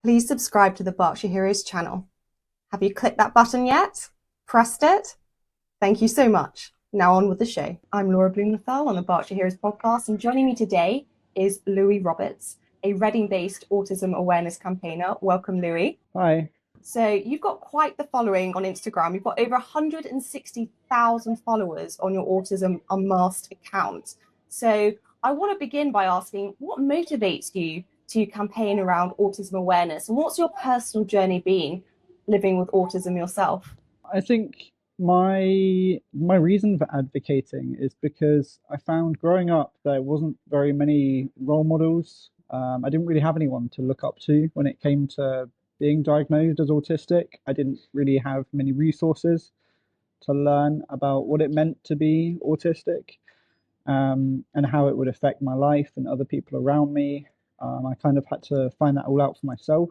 Please subscribe to the Berkshire Heroes channel. Have you clicked that button yet? Pressed it? Thank you so much. Now on with the show. I'm Laura Blumenthal on the Berkshire Heroes podcast, and joining me today is Louis Roberts, a Reading-based autism awareness campaigner. Welcome, Louis. Hi. So you've got quite the following on Instagram. You've got over 160,000 followers on your Autism Unmasked account. So I want to begin by asking, what motivates you to campaign around autism awareness, and what's your personal journey been living with autism yourself? I think my reason for advocating is because I found growing up there wasn't very many role models. I didn't really have anyone to look up to when it came to being diagnosed as autistic. I didn't really have many resources to learn about what it meant to be autistic, and how it would affect my life and other people around me. I kind of had to find that all out for myself.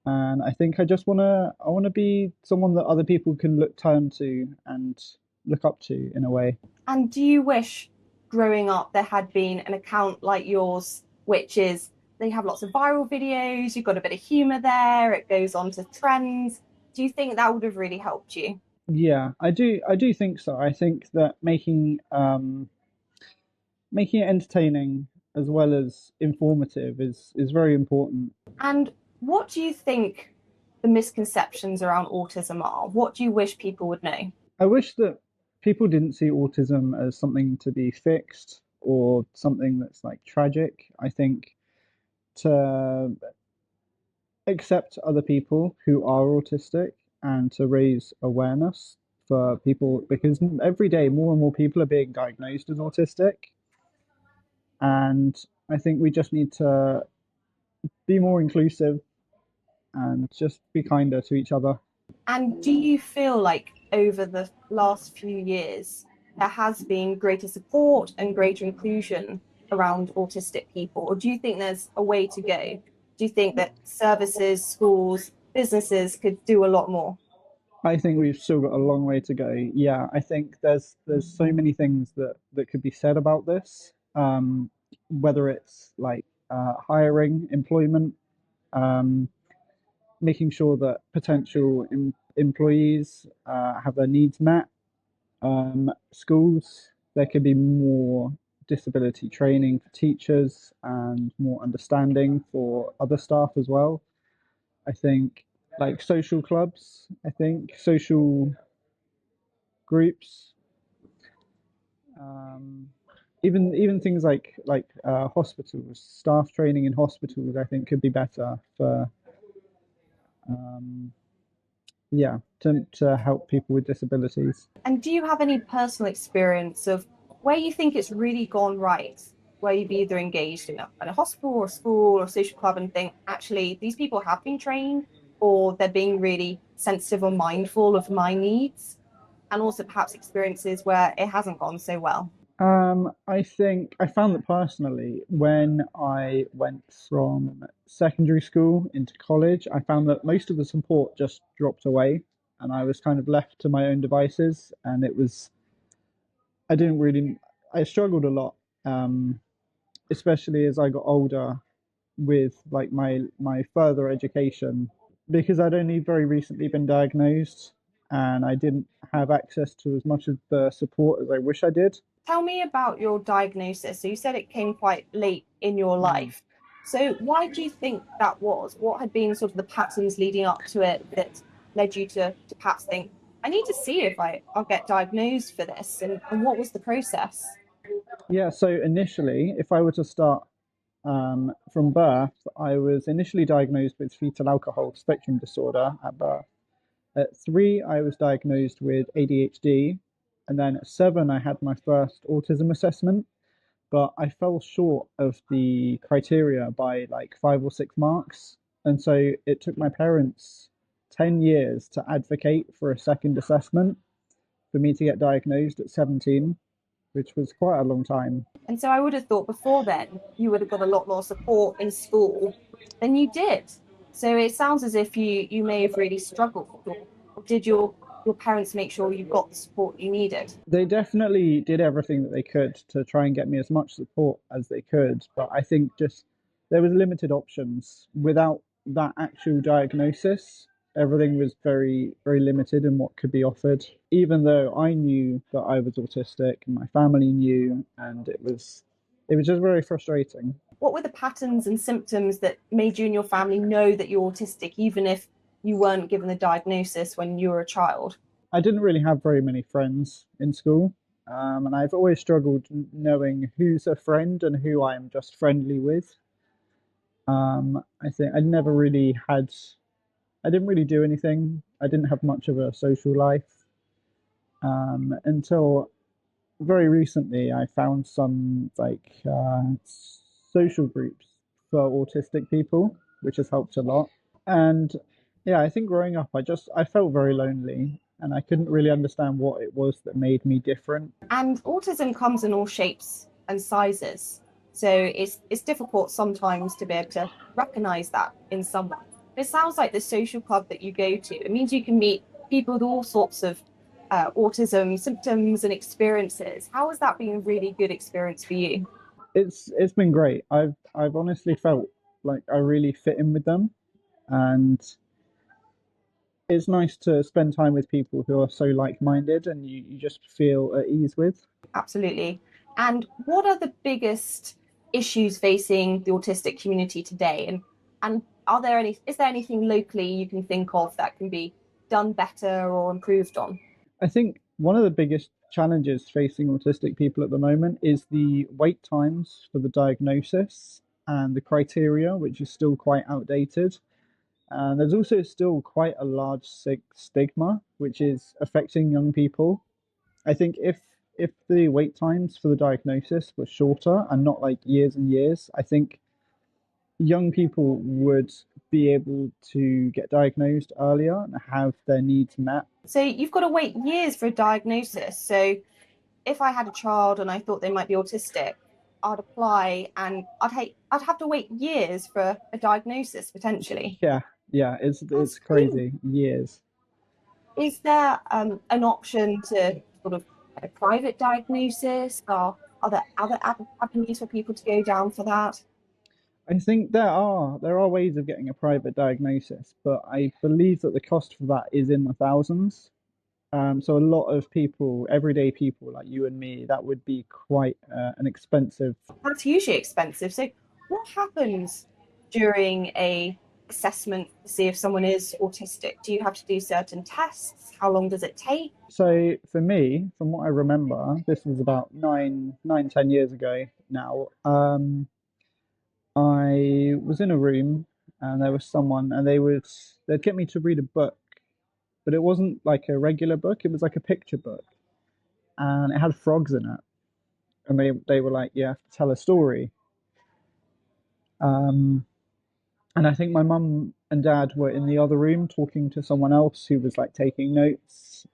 And I think I wanna be someone that other people can turn to and look up to in a way. And do you wish growing up there had been an account like yours, which is they have lots of viral videos, you've got a bit of humor there, it goes on to trends. Do you think that would have really helped you? Yeah, I do think so. I think that making it entertaining as well as informative is very important. And what do you think the misconceptions around autism are? What do you wish people would know? I wish that people didn't see autism as something to be fixed or something that's like tragic. I think to accept other people who are autistic and to raise awareness for people, because every day more and more people are being diagnosed as autistic. And I think we just need to be more inclusive and just be kinder to each other. And do you feel like over the last few years, there has been greater support and greater inclusion around autistic people? Or do you think there's a way to go? Do you think that services, schools, businesses could do a lot more? I think we've still got a long way to go. Yeah, I think there's so many things that could be said about this. Whether it's like hiring, employment, um, making sure that potential employees have their needs met. Schools, there could be more disability training for teachers and more understanding for other staff as well. I think like social clubs, I think social groups, um, even things like hospitals, staff training in hospitals, I think could be better for um, yeah, to help people with disabilities. And do you have any personal experience of where you think it's really gone right, where you've either engaged in a hospital or a school or a social club and think, actually, these people have been trained or they're being really sensitive or mindful of my needs? And also perhaps experiences where it hasn't gone so well. I think I found that personally when I went from secondary school into college, I found that most of the support just dropped away and I was kind of left to my own devices. And I didn't really, I struggled a lot, um, especially as I got older with like my further education because I'd only very recently been diagnosed and I didn't have access to as much of the support as I wish I did. Tell me about your diagnosis. So you said it came quite late in your Mm. life. So why do you think that was? What had been sort of the patterns leading up to it that led you to perhaps think, I need to see if I'll get diagnosed for this? And what was the process? Yeah, so initially, if I were to start from birth, I was initially diagnosed with fetal alcohol spectrum disorder at birth. At 3, I was diagnosed with ADHD, and then at 7, I had my first autism assessment, but I fell short of the criteria by like 5 or 6 marks. And so it took my parents 10 years to advocate for a second assessment for me to get diagnosed at 17, which was quite a long time. And so I would have thought before then you would have got a lot more support in school than you did. So it sounds as if you may have really struggled. Or did your parents make sure you got the support you needed? They definitely did everything that they could to try and get me as much support as they could, but I think just there was limited options without that actual diagnosis, everything was very, very limited in what could be offered. Even though I knew that I was autistic and my family knew, and it was just very frustrating. What were the patterns and symptoms that made you and your family know that you're autistic, even if you weren't given the diagnosis when you were a child? I didn't really have very many friends in school, and I've always struggled knowing who's a friend and who I'm just friendly with. I think I didn't really do anything. I didn't have much of a social life until very recently. I found some social groups for autistic people, which has helped a lot. And yeah, I think growing up, I felt very lonely, and I couldn't really understand what it was that made me different. And autism comes in all shapes and sizes. So it's difficult sometimes to be able to recognize that in someone. It sounds like the social club that you go to, it means you can meet people with all sorts of autism symptoms and experiences. How has that been a really good experience for you? It's been great. I've honestly felt like I really fit in with them, and it's nice to spend time with people who are so like-minded and you just feel at ease with. Absolutely. And what are the biggest issues facing the autistic community today? And is there anything locally you can think of that can be done better or improved on? I think one of the biggest challenges facing autistic people at the moment is the wait times for the diagnosis and the criteria, which is still quite outdated. And there's also still quite a large stigma, which is affecting young people. I think if the wait times for the diagnosis were shorter and not like years and years, I think young people would be able to get diagnosed earlier and have their needs met. So you've got to wait years for a diagnosis. So if I had a child and I thought they might be autistic, I'd apply and I'd have to wait years for a diagnosis potentially. Yeah, yeah, That's it's crazy. crazy. Years. Is there an option to sort of a private diagnosis, or are there other avenues for people to go down for that? I think there are ways of getting a private diagnosis, but I believe that the cost for that is in the thousands. So a lot of people, everyday people like you and me, that would be quite an expensive. That's usually expensive. So, what happens during a assessment to see if someone is autistic? Do you have to do certain tests? How long does it take? So for me, from what I remember, this was about 10 years ago now. I was in a room and there was someone, and they'd get me to read a book, but it wasn't like a regular book. It was like a picture book, and it had frogs in it. And they were like, "You have to tell a story." Um, and I think my mum and dad were in the other room talking to someone else who was like taking notes.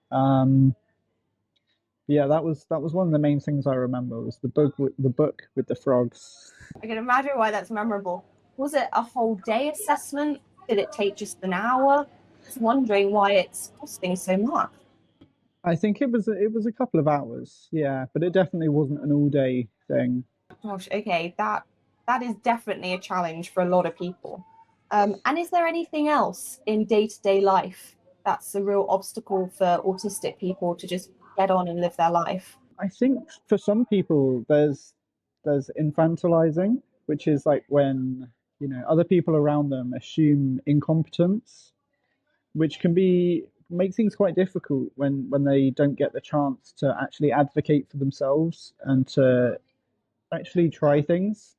Yeah, that was one of the main things I remember was the book with the frogs. I can imagine why that's memorable. Was it a whole day assessment? Did it take just an hour? Just wondering why it's costing so much. I think it was a couple of hours, yeah, but it definitely wasn't an all day thing. Gosh, okay, that is definitely a challenge for a lot of people. And is there anything else in day-to-day life that's a real obstacle for autistic people to just get on and live their life? I think for some people there's infantilizing, which is like when other people around them assume incompetence, which can be make things quite difficult when they don't get the chance to actually advocate for themselves and to actually try things.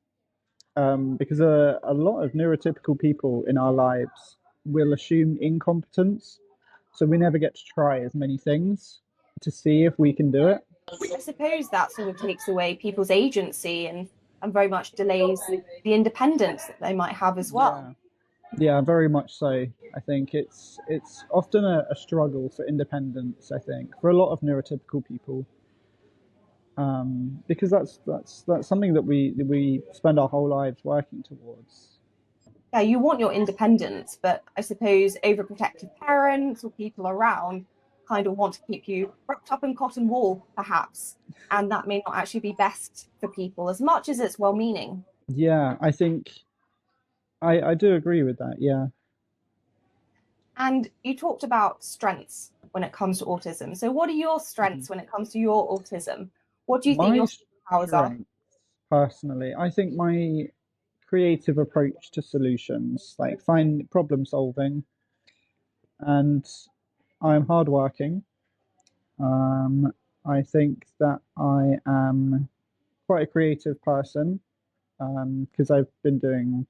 Because a lot of neurotypical people in our lives will assume incompetence, so we never get to try as many things to see if we can do it. I suppose that sort of takes away people's agency and very much delays the independence that they might have as well. Yeah, yeah, very much so. I think it's often a struggle for independence. I think for a lot of neurotypical people, because that's something that we spend our whole lives working towards. Yeah, you want your independence, but I suppose overprotective parents or people around kind of want to keep you wrapped up in cotton wool, perhaps. And that may not actually be best for people as much as it's well meaning. Yeah, I think I do agree with that. Yeah. And you talked about strengths when it comes to autism. So, what are your Mhm. strengths when it comes to your autism? What do you think My your superpowers are? strength, personally, I think my creative approach to solutions, like find problem solving, and I'm hardworking. Um, I think that I am quite a creative person because I've been doing,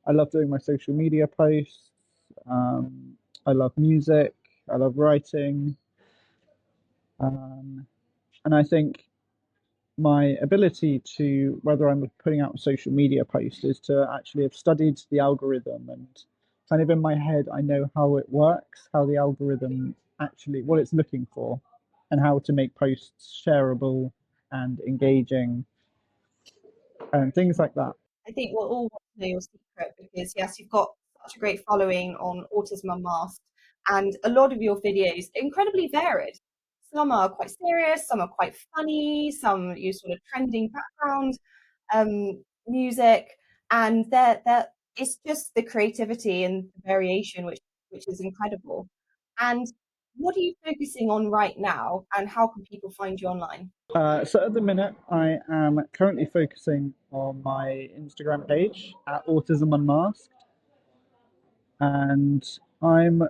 I love doing my social media posts. Um, I love music. I love writing. Um, and I think my ability to, whether I'm putting out a social media post, is to actually have studied the algorithm and kind of in my head, I know how it works, how the algorithm actually, what it's looking for, and how to make posts shareable and engaging and things like that. I think we'll all want to know your secret because, yes, you've got such a great following on Autism Unmasked, and a lot of your videos are incredibly varied. Some are quite serious, some are quite funny, some use sort of trending background music, and it's just the creativity and the variation which is incredible. And what are you focusing on right now, and how can people find you online? So at the minute, I am currently focusing on my Instagram page at Autism Unmasked, and I'm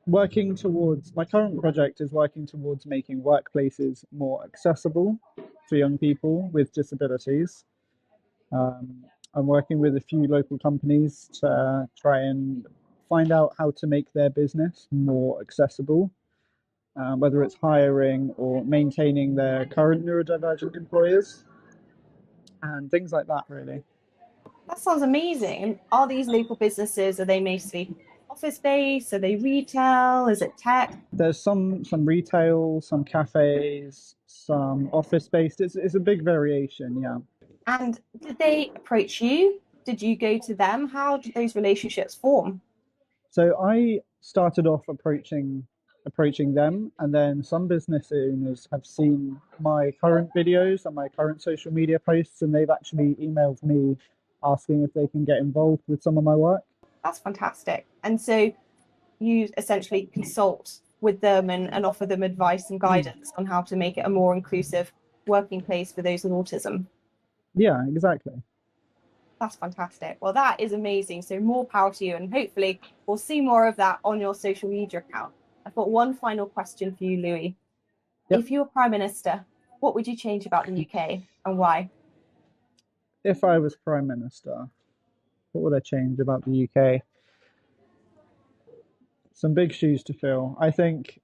working towards my current project is working towards making workplaces more accessible for young people with disabilities. Um, I'm working with a few local companies to try and find out how to make their business more accessible, whether it's hiring or maintaining their current neurodivergent employers and things like that, really. That sounds amazing. And are these local businesses, are they mostly office based? Are they retail? Is it tech? There's some retail, some cafes, some office based. It's a big variation, yeah. And did they approach you? Did you go to them? How did those relationships form? So I started off approaching them, and then some business owners have seen my current videos and my current social media posts, and they've actually emailed me asking if they can get involved with some of my work. That's fantastic. And so you essentially consult with them and offer them advice and guidance on how to make it a more inclusive working place for those with autism. Yeah, exactly. That's fantastic. Well, that is amazing. So more power to you, and hopefully we'll see more of that on your social media account. I've got one final question for you, Louis. Yep. If you were Prime Minister, what would you change about the UK and why? If I was Prime Minister, what would I change about the UK? Some big shoes to fill. I think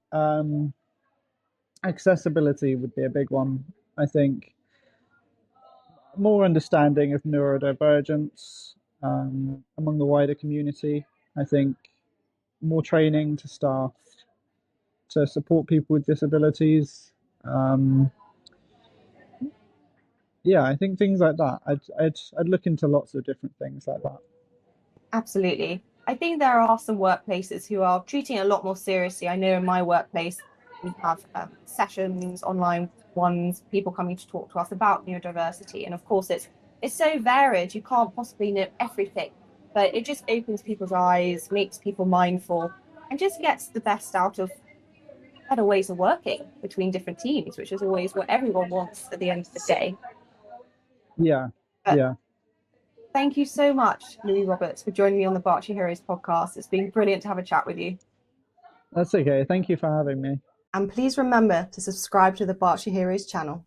accessibility would be a big one. I think more understanding of neurodivergence among the wider community. I think more training to staff to support people with disabilities. Um, yeah, I think things like that. I'd look into lots of different things like that. Absolutely. I think there are some workplaces who are treating it a lot more seriously. I know in my workplace, we have sessions, online ones, people coming to talk to us about neurodiversity. And of course, it's so varied, you can't possibly know everything, but it just opens people's eyes, makes people mindful, and just gets the best out of better ways of working between different teams, which is always what everyone wants at the end of the day. Yeah, But yeah, thank you so much, Louis Roberts, for joining me on the Berkshire Heroes podcast. It's been brilliant to have a chat with you. that's okay. Thank you for having me. And please remember to subscribe to the Berkshire Heroes channel.